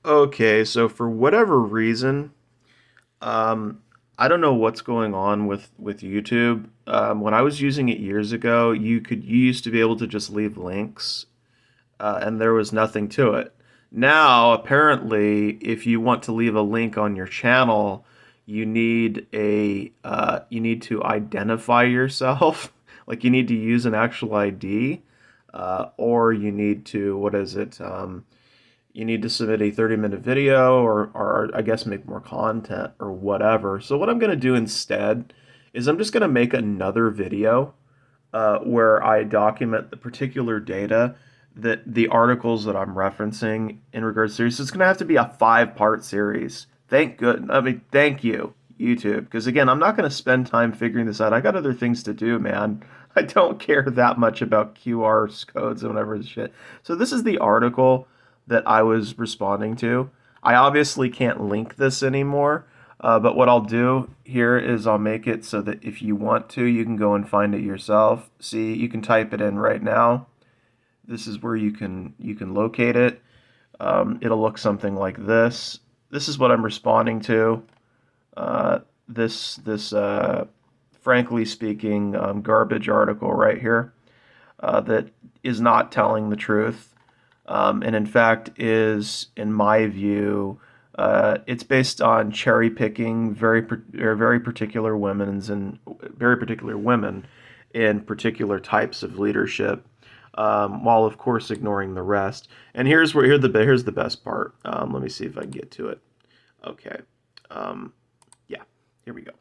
Okay, so for whatever reason, um, I don't know what's going on with YouTube. When I was using it years ago, you used to be able to just leave links, and there was nothing to it. Now, apparently, if you want to leave a link on your channel, you need to identify yourself, like you need to use an actual ID, or you need to what is it? You need to submit a 30-minute video or I guess make more content or whatever. So what I'm going to do instead is I'm just going to make another video where I document the particular data that the articles that I'm referencing in regards to. So it's going to have to be a 5-part series. Thank you, YouTube. Because again, I'm not going to spend time figuring this out. I got other things to do, man. I don't care that much about QR codes and whatever shit. So this is the article that I was responding to. I obviously can't link this anymore, but what I'll do here is I'll make it so that if you want to, you can go and find it yourself. See, you can type it in right now. This is where you can locate it. It'll look something like this. This is what I'm responding to. This frankly speaking, garbage article right here that is not telling the truth, and in fact is, in my view, it's based on cherry picking very particular very particular women in particular types of leadership, while of course ignoring the rest. And here's the best part. Let me see if I can get to it. Okay, yeah, here we go.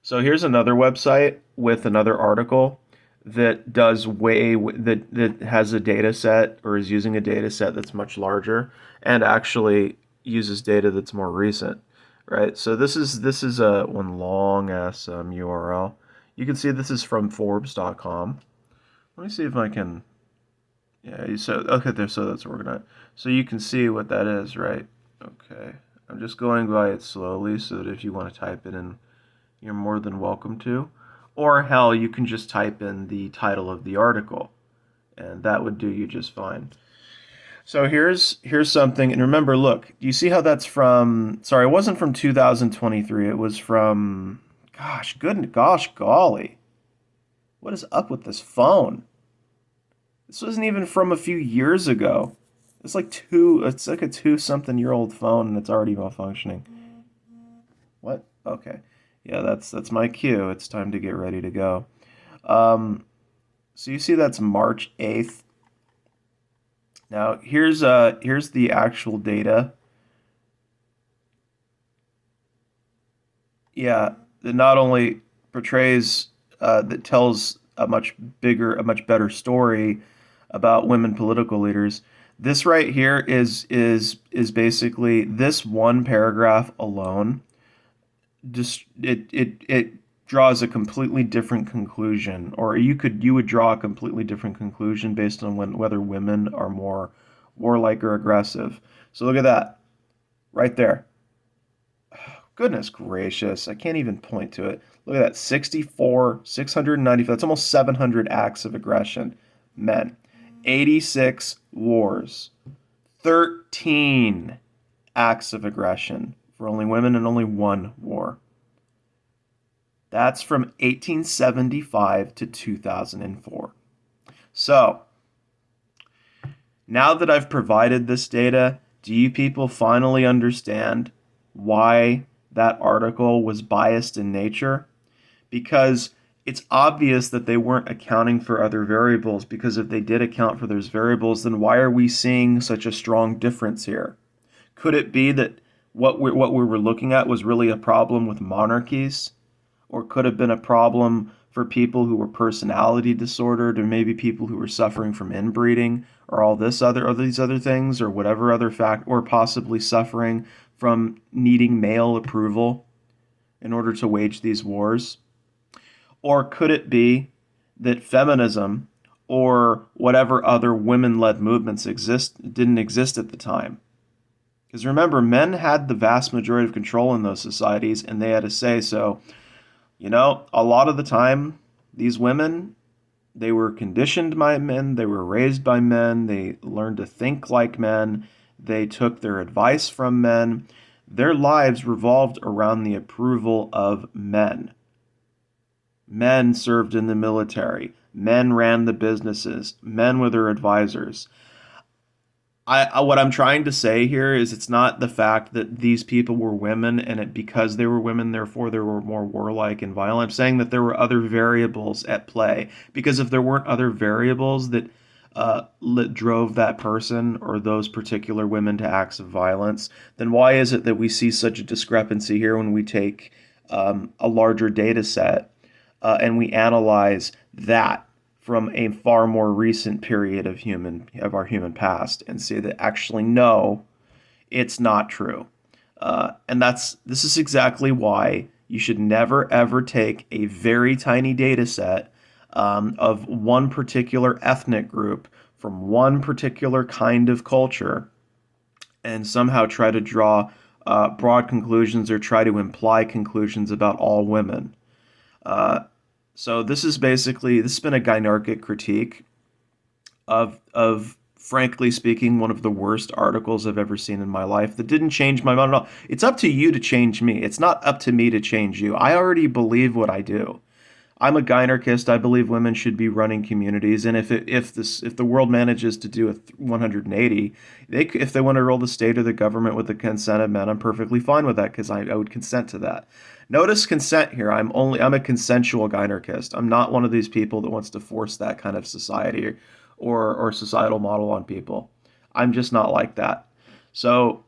So here's another website with another article that does that has a data set or is using a data set that's much larger and actually uses data that's more recent, right? So this is a one long ass URL. You can see this is from Forbes.com. Let me see if I can. Yeah, so okay, there. So that's organized. So you can see what that is, right? Okay, I'm just going by it slowly so that if you want to type it in, you're more than welcome to. Or hell, you can just type in the title of the article, and that would do you just fine. So here's something, and remember, look, do you see how that's from? Sorry, it wasn't from 2023. It was from, gosh golly, what is up with this phone? This wasn't even from a few years ago. It's like a two something year old phone, and it's already malfunctioning. What? Okay. Yeah, that's my cue. It's time to get ready to go. Um, so you see that's March 8th. Now here's the actual data. Yeah, it not only portrays that tells a much better story about women political leaders. This right here is basically this one paragraph alone just it draws a completely different conclusion, or you would draw a completely different conclusion based on whether women are more warlike or aggressive. So look at that right there. Goodness gracious, I can't even point to it. Look at that, 64, 695. That's almost 700 acts of aggression. Men, 86 wars, 13 acts of aggression for only women, and only one war. That's from 1875 to 2004. So, now that I've provided this data, do you people finally understand why that article was biased in nature? Because it's obvious that they weren't accounting for other variables, because if they did account for those variables, then why are we seeing such a strong difference here? Could it be that what we were looking at was really a problem with monarchies? Or could have been a problem for people who were personality disordered, or maybe people who were suffering from inbreeding, or all these other things, or whatever other fact, or possibly suffering from needing male approval in order to wage these wars? Or could it be that feminism or whatever other women-led movements didn't exist at the time? Because remember, men had the vast majority of control in those societies, and they had a say. So, a lot of the time, these women, they were conditioned by men, they were raised by men, they learned to think like men, They took their advice from men. Their lives revolved around the approval of men. Men served in the military. Men ran the businesses. Men were their advisors. What I'm trying to say here is it's not the fact that these people were women and because they were women, therefore they were more warlike and violent. I'm saying that there were other variables at play, because if there weren't other variables that drove that person or those particular women to acts of violence, then why is it that we see such a discrepancy here when we take a larger data set and we analyze that from a far more recent period of our human past and say that actually no, it's not true. And this is exactly why you should never ever take a very tiny data set of one particular ethnic group from one particular kind of culture and somehow try to draw broad conclusions or try to imply conclusions about all women. So this has been a Gynarchic critique of frankly speaking, one of the worst articles I've ever seen in my life that didn't change my mind at all. It's up to you to change me. It's not up to me to change you. I already believe what I do. I'm a Gynarchist. I believe women should be running communities, and if the world manages to do a 180, if they want to rule the state or the government with the consent of men, I'm perfectly fine with that because I would consent to that. Notice consent here. I'm a consensual Gynarchist. I'm not one of these people that wants to force that kind of society or societal model on people. I'm just not like that. So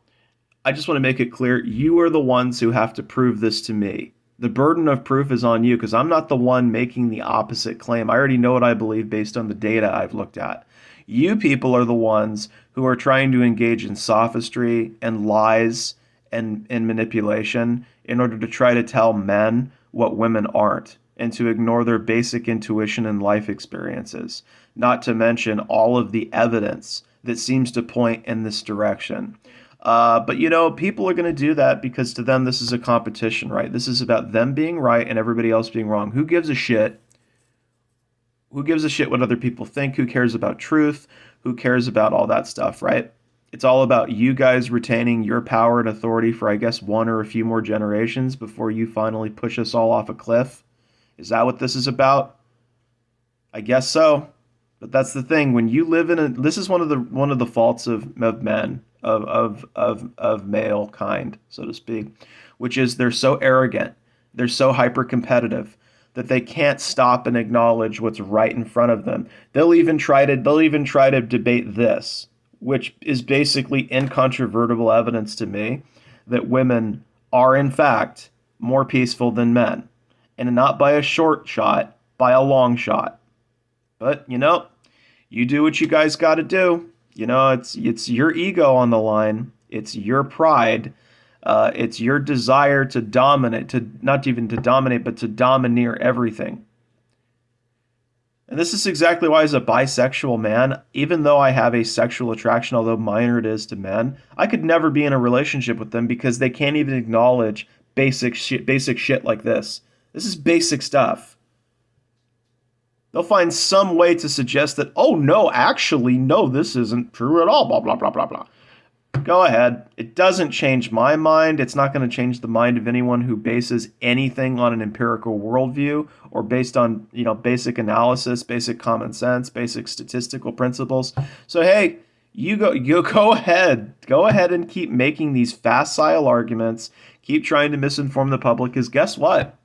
I just want to make it clear, you are the ones who have to prove this to me. The burden of proof is on you because I'm not the one making the opposite claim. I already know what I believe based on the data I've looked at. You people are the ones who are trying to engage in sophistry and lies and manipulation in order to try to tell men what women aren't and to ignore their basic intuition and life experiences, not to mention all of the evidence that seems to point in this direction. But people are going to do that because to them this is a competition, right? This is about them being right and everybody else being wrong. Who gives a shit? Who gives a shit what other people think? Who cares about truth? Who cares about all that stuff, right? It's all about you guys retaining your power and authority for, I guess, one or a few more generations before you finally push us all off a cliff. Is that what this is about? I guess so. But that's the thing. When you live this is one of the faults of men, of male kind, so to speak, which is they're so arrogant, they're so hyper competitive that they can't stop and acknowledge what's right in front of them. They'll even try to debate this, which is basically incontrovertible evidence to me that women are in fact more peaceful than men, and not by a short shot, by a long shot. But you do what you guys got to do. It's your ego on the line. It's your pride. It's your desire to dominate, to not even to dominate, but to domineer everything. And this is exactly why, as a bisexual man, even though I have a sexual attraction, although minor it is to men, I could never be in a relationship with them because they can't even acknowledge basic shit like this. This is basic stuff. They'll find some way to suggest that, oh, no, actually, no, this isn't true at all, blah, blah, blah, blah, blah. Go ahead. It doesn't change my mind. It's not going to change the mind of anyone who bases anything on an empirical worldview or based on, basic analysis, basic common sense, basic statistical principles. So, hey, you go ahead. Go ahead and keep making these facile arguments. Keep trying to misinform the public because guess what?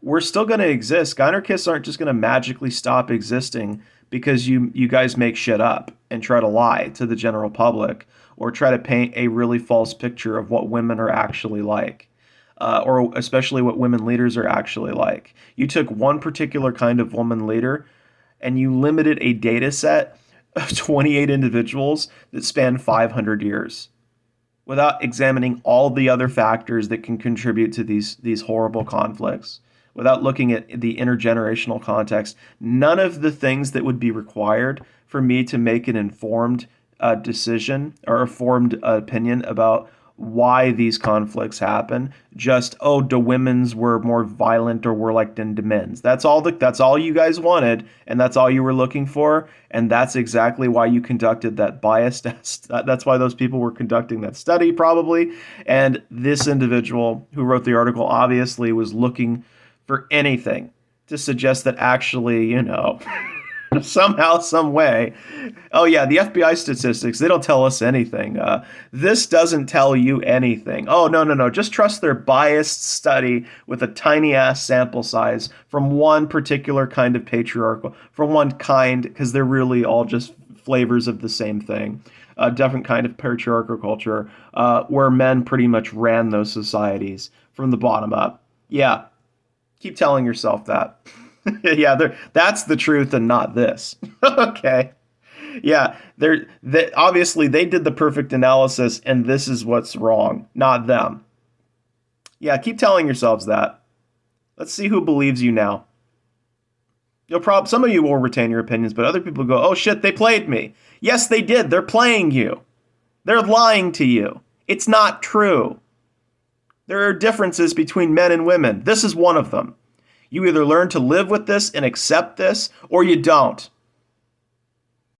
We're still going to exist. Gynarchists aren't just going to magically stop existing because you guys make shit up and try to lie to the general public or try to paint a really false picture of what women are actually like, or especially what women leaders are actually like. You took one particular kind of woman leader and you limited a data set of 28 individuals that span 500 years. Without examining all the other factors that can contribute to these horrible conflicts, without looking at the intergenerational context, none of the things that would be required for me to make an informed decision or a formed opinion about why these conflicts happen. Just, oh, the women's were more violent or warlike than the men's. That's all you guys wanted, and that's all you were looking for, and that's exactly why you conducted that bias test. That's why those people were conducting that study, probably. And this individual who wrote the article obviously was looking for anything to suggest that actually, somehow, some way. Oh yeah, the FBI statistics, they don't tell us anything. This doesn't tell you anything. Oh, no, no, no. Just trust their biased study with a tiny ass sample size from one particular kind of patriarchal, from one kind, because they're really all just flavors of the same thing. A different kind of patriarchal culture where men pretty much ran those societies from the bottom up. Yeah, keep telling yourself that. Yeah, that's the truth and not this. Okay. Yeah, obviously they did the perfect analysis and this is what's wrong, not them. Yeah, keep telling yourselves that. Let's see who believes you now. Some of you will retain your opinions, but other people go, "Oh shit, they played me." Yes, they did. They're playing you. They're lying to you. It's not true. There are differences between men and women. This is one of them. You either learn to live with this and accept this, or you don't.